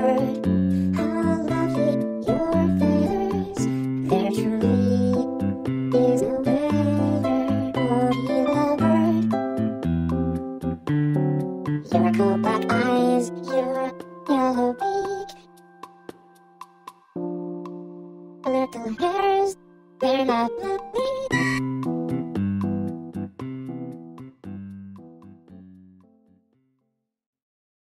bird. How lovely your feathers, there truly is no better. Opila bird, your coal black eyes, your yellow beak, little hairs, they're not lovely.